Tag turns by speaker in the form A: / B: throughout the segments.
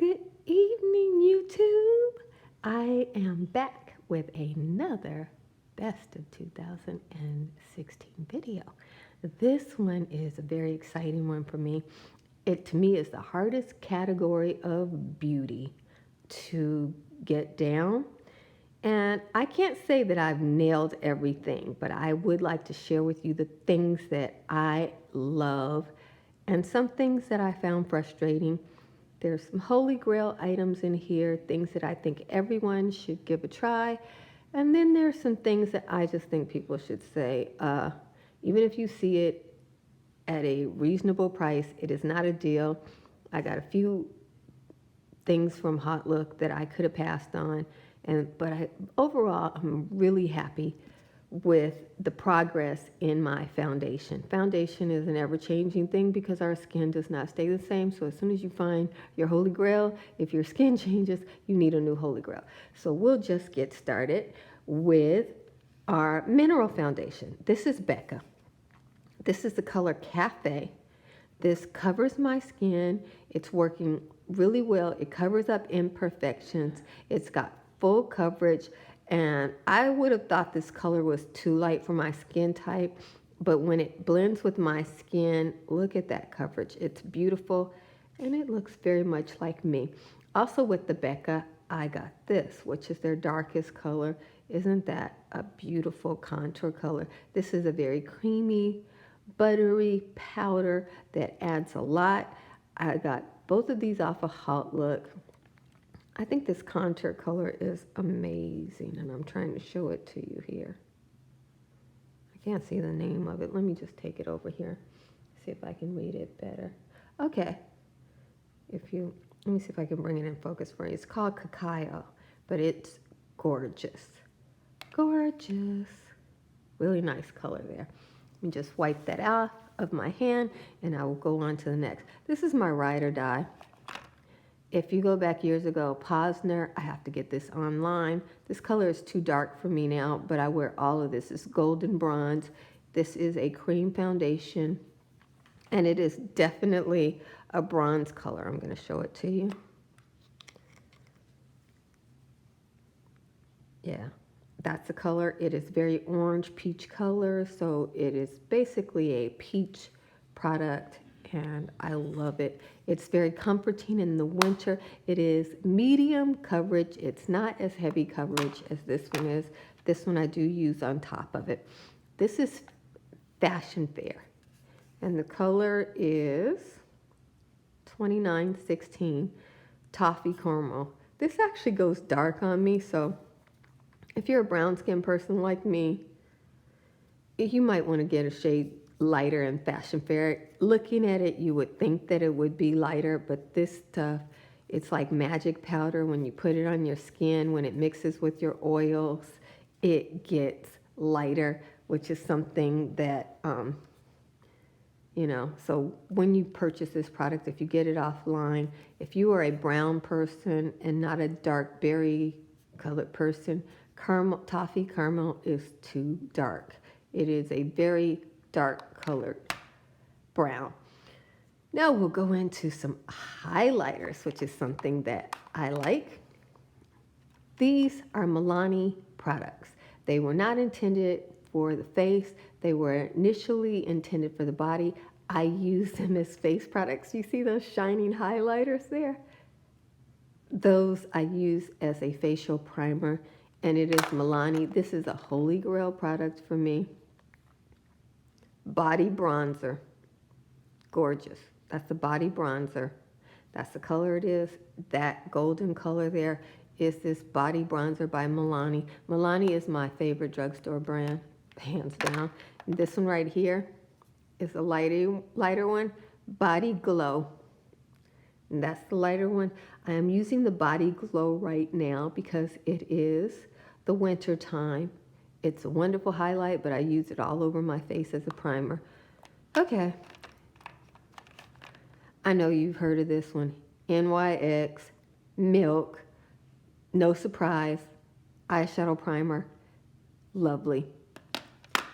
A: Good evening, YouTube. I am back with another Best of 2016 video. This one is a very exciting one for me. It, to me, is the hardest category of beauty to get down. And I can't say that I've nailed everything, but I would like to share with you the things that I love and some things that I found frustrating. There's some holy grail items in here, things that I think everyone should give a try. And then there's some things that I just think people should say, even if you see it at a reasonable price, it is not a deal. I got a few things from Hot Look that I could have passed on. But overall, I'm really happy with the progress in my foundation. Foundation is an ever-changing thing because our skin does not stay the same. So as soon as you find your holy grail, if your skin changes, you need a new holy grail. So we'll just get started with our mineral foundation. This is Becca. This is the color Cafe. This covers my skin. It's working really well. It covers up imperfections. It's got full coverage. And I would have thought this color was too light for my skin type, but when it blends with my skin, look at that coverage. It's beautiful, and it looks very much like me. Also with the Becca, I got this, which is their darkest color. Isn't that a beautiful contour color? This is a very creamy, buttery powder that adds a lot. I got both of these off of Hot Look. I think this contour color is amazing, and I'm trying to show it to you here. I can't see the name of it. Let me just take it over here, see if I can read it better. Okay, let me see if I can bring it in focus for you. It's called Cacao, but it's gorgeous. Gorgeous. Really nice color there. Let me just wipe that off of my hand, and I will go on to the next. This is my ride or die. If you go back years ago, Posner, I have to get this online. This color is too dark for me now, but I wear all of this. It's golden bronze. This is a cream foundation, and it is definitely a bronze color. I'm going to show it to you. Yeah, that's the color. It is very orange peach color, so it is basically a peach product, and I love it. It's very comforting in the winter. It is medium coverage. It's not as heavy coverage as this one is. This one I do use on top of it. This is Fashion Fair, and the color is 2916 Toffee Caramel. This actually goes dark on me, so if you're a brown skin person like me, you might want to get a shade lighter in Fashion Fair. Looking at it, you would think that it would be lighter, but this stuff, it's like magic powder. When you put it on your skin, when it mixes with your oils, it gets lighter, which is something that, so when you purchase this product, if you get it offline, if you are a brown person and not a dark berry colored person, toffee caramel is too dark. It is a very dark colored brown. Now we'll go into some highlighters, which is something that I like. These are Milani products. They were not intended for the face. They were initially intended for the body. I use them as face products. You see those shining highlighters there? Those I use as a facial primer, and it is Milani. This is a holy grail product for me. Body bronzer, gorgeous. That's the body bronzer. That's the color it is. That golden color there is this body bronzer by Milani. Milani is my favorite drugstore brand, hands down. And this one right here is a lighter one, Body Glow. And that's the lighter one. I am using the Body Glow right now because it is the winter time. It's a wonderful highlight, but I use it all over my face as a primer. Okay. I know you've heard of this one. NYX Milk, no surprise, eyeshadow primer. Lovely.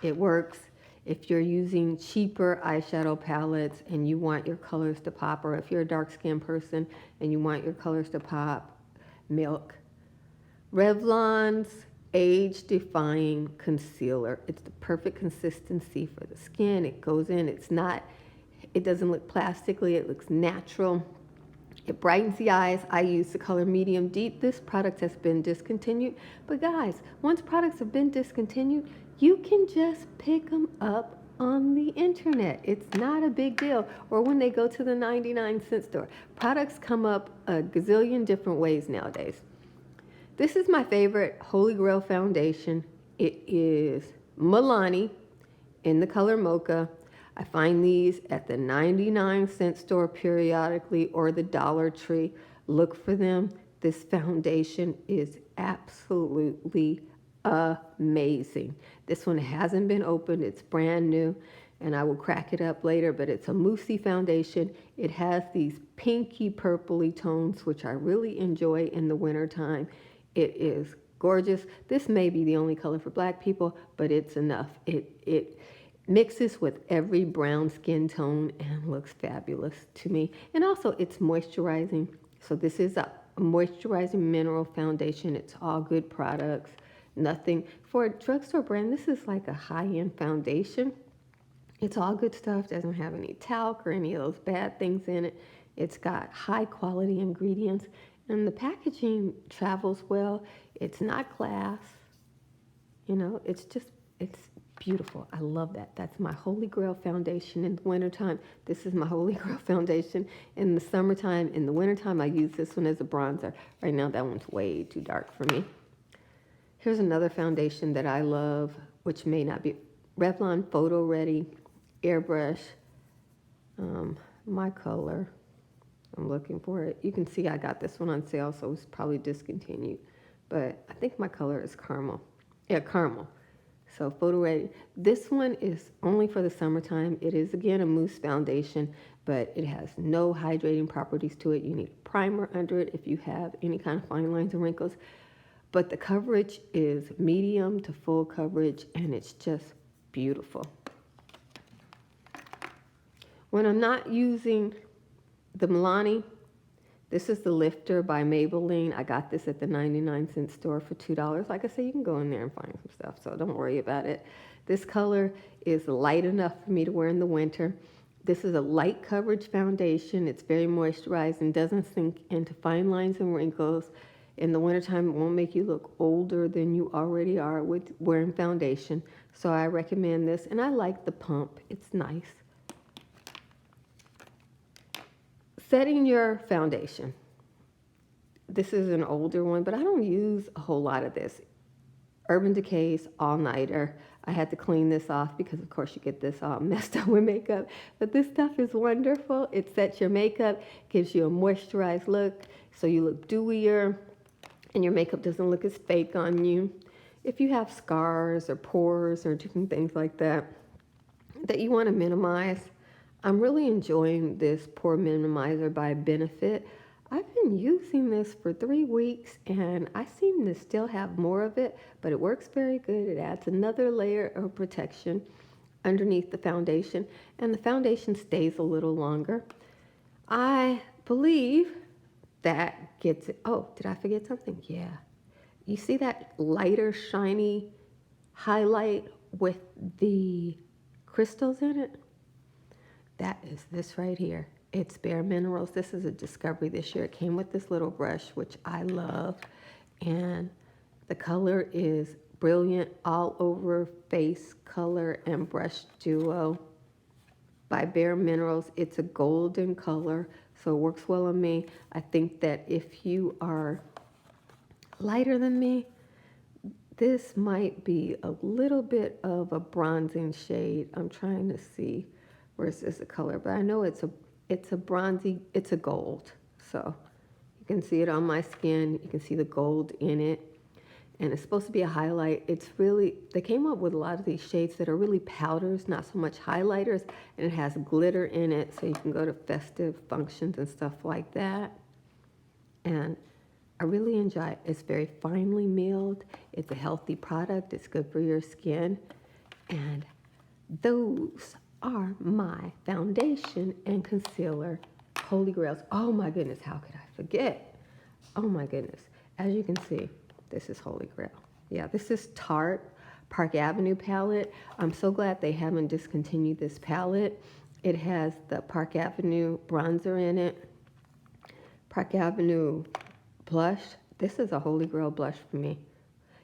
A: It works. If you're using cheaper eyeshadow palettes and you want your colors to pop, or if you're a dark skinned person and you want your colors to pop, Milk. Revlon's Age Defying Concealer. It's the perfect consistency for the skin. It goes in, it doesn't look plastically, it looks natural. It brightens the eyes. I use the color medium deep. This product has been discontinued. But guys, once products have been discontinued, you can just pick them up on the internet. It's not a big deal. Or when they go to the 99-cent store. Products come up a gazillion different ways nowadays. This is my favorite Holy Grail foundation. It is Milani in the color Mocha. I find these at the 99-cent store periodically or the Dollar Tree. Look for them. This foundation is absolutely amazing. This one hasn't been opened. It's brand new, and I will crack it up later, but it's a moussey foundation. It has these pinky purpley tones, which I really enjoy in the wintertime. It is gorgeous. This may be the only color for black people, but it's enough. It mixes with every brown skin tone and looks fabulous to me. And also it's moisturizing. So this is a moisturizing mineral foundation. It's all good products. Nothing for a drugstore brand. This is like a high-end foundation. It's all good stuff. Doesn't have any talc or any of those bad things in it. It's got high quality ingredients, and the packaging travels well. It's not glass. You know, it's beautiful. I love that. That's my Holy Grail foundation in the wintertime. This is my Holy Grail foundation in the summertime. In the wintertime, I use this one as a bronzer. Right now, that one's way too dark for me. Here's another foundation that I love, which may not be Revlon Photo Ready Airbrush. My color, I'm looking for it. You can see I got this one on sale, so it's probably discontinued. But I think my color is caramel. Yeah, caramel. So Photo Ready. This one is only for the summertime. It is, again, a mousse foundation, but it has no hydrating properties to it. You need a primer under it if you have any kind of fine lines and wrinkles. But the coverage is medium to full coverage, and it's just beautiful. When I'm not using the Milani, this is the Lifter by Maybelline. I got this at the 99-cent store for $2. Like I say, you can go in there and find some stuff, so don't worry about it. This color is light enough for me to wear in the winter. This is a light coverage foundation. It's very moisturizing, doesn't sink into fine lines and wrinkles. In the wintertime, it won't make you look older than you already are with wearing foundation. So I recommend this, and I like the pump. It's nice. Setting your foundation. This is an older one, but I don't use a whole lot of this. Urban Decay's All Nighter. I had to clean this off because, of course, you get this all messed up with makeup. But this stuff is wonderful. It sets your makeup, gives you a moisturized look, so you look dewier, and your makeup doesn't look as fake on you. If you have scars or pores or different things like that you want to minimize, I'm really enjoying this Pore Minimizer by Benefit. I've been using this for 3 weeks, and I seem to still have more of it, but it works very good. It adds another layer of protection underneath the foundation, and the foundation stays a little longer. I believe that gets it. Oh, did I forget something? Yeah. You see that lighter, shiny highlight with the crystals in it? That is this right here. It's Bare Minerals. This is a discovery this year. It came with this little brush, which I love. And the color is Brilliant All Over Face Color and Brush Duo by Bare Minerals. It's a golden color, so it works well on me. I think that if you are lighter than me, this might be a little bit of a bronzing shade. I'm trying to see where's this a color, but I know it's a bronzy, it's a gold. So you can see it on my skin. You can see the gold in it. And it's supposed to be a highlight. It's really, they came up with a lot of these shades that are really powders, not so much highlighters, and it has glitter in it, so you can go to festive functions and stuff like that. And I really enjoy it. It's very finely milled. It's a healthy product. It's good for your skin. And Those are my foundation and concealer holy grails. Oh my goodness, how could I forget? Oh my goodness. As you can see, this is holy grail. Yeah, this is Tarte Park Avenue palette. I'm so glad they haven't discontinued this palette. It has the Park Avenue bronzer in it, Park Avenue blush. This is a holy grail blush for me.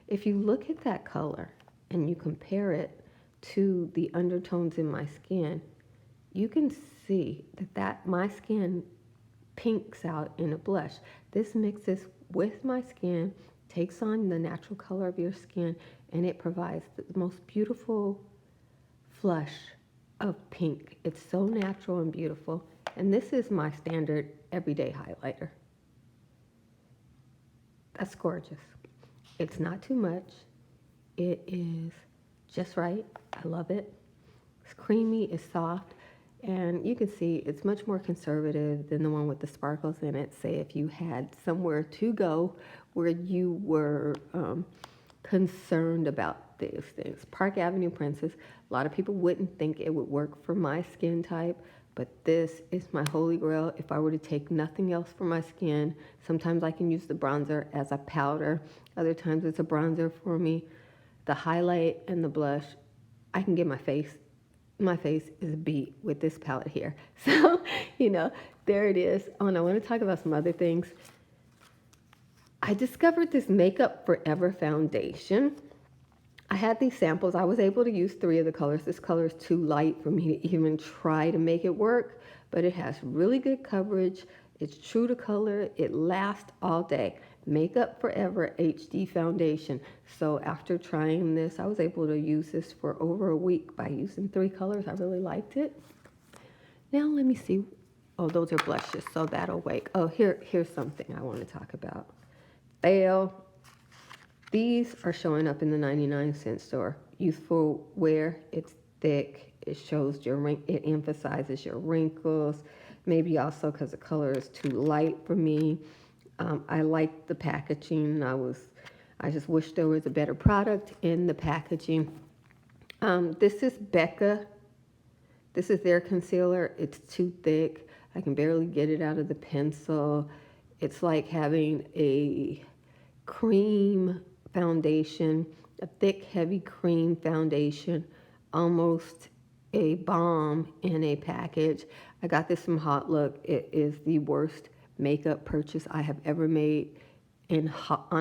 A: If you look at that color and you compare it to the undertones in my skin, you can see that my skin pinks out in a blush. This mixes with my skin, takes on the natural color of your skin, and it provides the most beautiful flush of pink. It's so natural and beautiful. And this is my standard everyday highlighter. That's gorgeous. It's not too much. It is just right. I love it. It's creamy, it's soft, and you can see it's much more conservative than the one with the sparkles in it. Say if you had somewhere to go where you were concerned about these things. Park Avenue Princess, a lot of people wouldn't think it would work for my skin type, but this is my holy grail. If I were to take nothing else for my skin, sometimes I can use the bronzer as a powder. Other times it's a bronzer for me. The highlight and the blush, I can get my face is beat with this palette here. So, there it is. Oh, and I want to talk about some other things. I discovered this Makeup Forever foundation. I had these samples. I was able to use 3 of the colors. This color is too light for me to even try to make it work, but it has really good coverage. It's true to color. It lasts all day. Makeup Forever HD foundation. So after trying this, I was able to use this for over a week by using 3 colors. I really liked it. Now let me see. Oh, those are blushes, so that'll wait. Oh, here's something I want to talk about. Fail. These are showing up in the 99-cent store. Youthful wear. It's thick. It shows it emphasizes your wrinkles. Maybe also because the color is too light for me. I like the packaging. I just wish there was a better product in the packaging. This is Becca. This is their concealer. It's too thick. I can barely get it out of the pencil. It's like having a cream foundation, a thick, heavy cream foundation, almost a balm in a package. I got this from Hot Look. It is the worst makeup purchase I have ever made on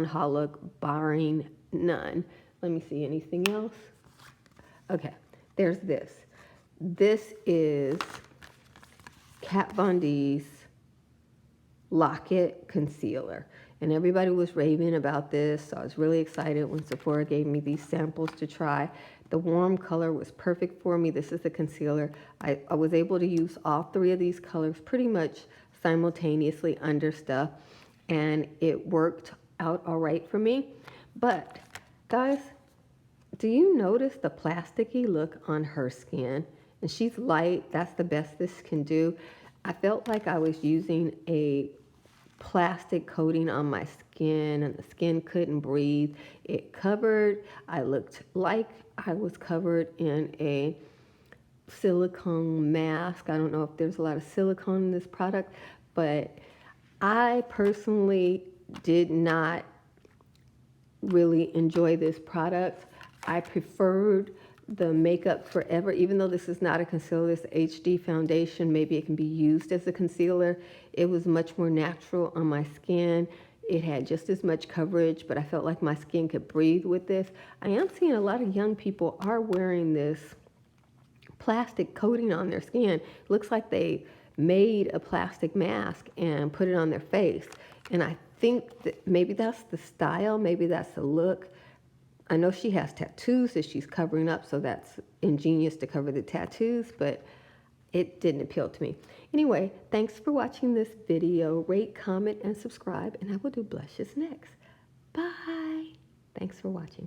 A: Hot Look, barring none. Let me see, anything else? Okay, there's this. This is Kat Von D's Lock-It Concealer. And everybody was raving about this, so I was really excited when Sephora gave me these samples to try. The warm color was perfect for me. This is the concealer. I was able to use all 3 of these colors pretty much simultaneously under stuff, and it worked out all right for me. But guys, do you notice the plasticky look on her skin? And she's light. That's the best this can do. I felt like I was using a plastic coating on my skin, and the skin couldn't breathe. It covered. I looked like I was covered in a silicone mask. I don't know if there's a lot of silicone in this product, but I personally did not really enjoy this product. I preferred the Makeup Forever, even though this is not a concealer, it's HD foundation. Maybe it can be used as a concealer. It was much more natural on my skin. It had just as much coverage, but I felt like my skin could breathe with this. I am seeing a lot of young people are wearing this plastic coating on their skin. It looks like they made a plastic mask and put it on their face. And I think that maybe that's the style, maybe that's the look. I know she has tattoos that she's covering up, so that's ingenious to cover the tattoos, but it didn't appeal to me. Anyway, thanks for watching this video. Rate, comment, and subscribe, and I will do blushes next. Bye. Thanks for watching.